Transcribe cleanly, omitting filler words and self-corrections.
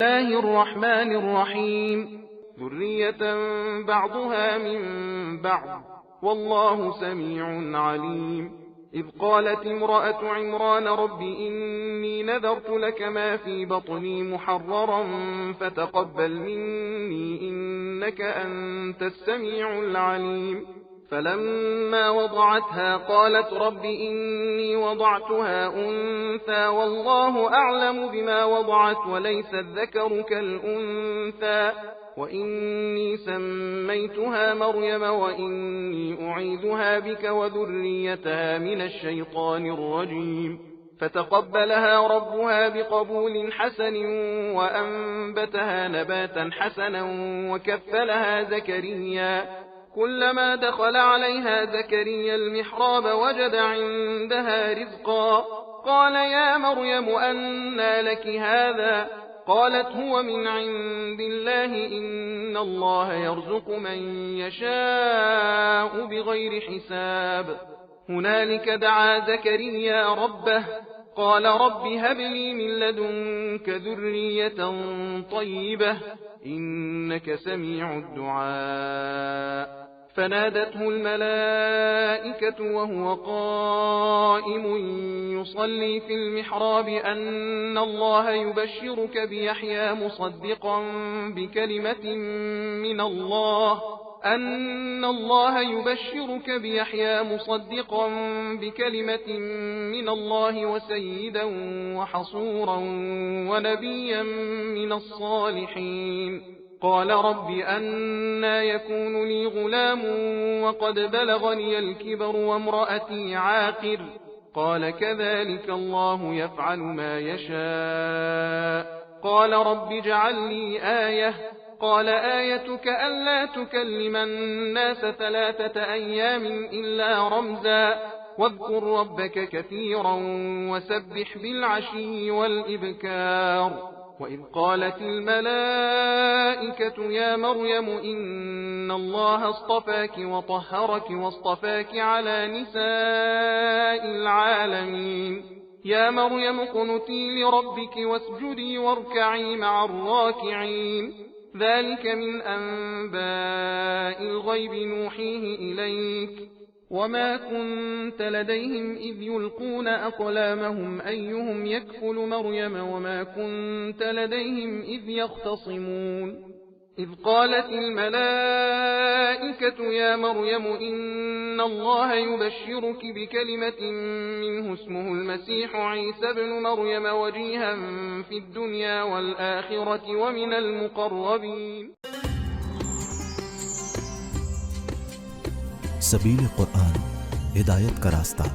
الله الرحمن الرحيم ذرية بعضها من بعض والله سميع عليم. إذ قالت امرأة عمران رب إني نذرت لك ما في بطني محررا فتقبل مني إنك أنت السميع العليم. فلما وضعتها قالت رب إني وضعتها أنثى والله أعلم بما وضعت وليس الذكر كالأنثى وإني سميتها مريم وإني أعيذها بك وذريتها من الشيطان الرجيم. فتقبلها ربها بقبول حسن وأنبتها نباتا حسنا وكفلها زكريا. كلما دخل عليها زكريا المحراب وجد عندها رزقا قال يا مريم أنى لك هذا؟ قالت هو من عند الله إن الله يرزق من يشاء بغير حساب. هنالك دعا زكريا ربه قال رب هب لي من لدنك ذرية طيبة إنك سميع الدعاء. فنادته الملائكة وهو قائم يصلي في المحراب أن الله يبشرك بيحيى مصدقا بكلمة من الله وسيدا وحصورا ونبيا من الصالحين. قال رب أنى يكون لي غلام وقد بلغني الكبر وامرأتي عاقر؟ قال كذلك الله يفعل ما يشاء. قال رب اجعل لي آية. قال آيتك ألا تكلم الناس 3 أيام إلا رمزا واذكر ربك كثيرا وسبح بالعشي والإبكار. وإذ قالت الملائكة يا مريم إن الله اصطفاك وطهرك واصطفاك على نساء العالمين. يا مريم اقنتي لربك واسجدي واركعي مع الراكعين. ذلك من أنباء الغيب نوحيه إليك وما كنت لديهم إذ يلقون أقلامهم أيهم يكفل مريم وما كنت لديهم إذ يختصمون. إذ قالت الملائكة يا مريم إن الله يبشرك بكلمة منه اسمه المسيح عيسى ابن مريم وجيها في الدنيا والآخرة ومن المقربين. सबील कुरान हिदायत का रास्ता।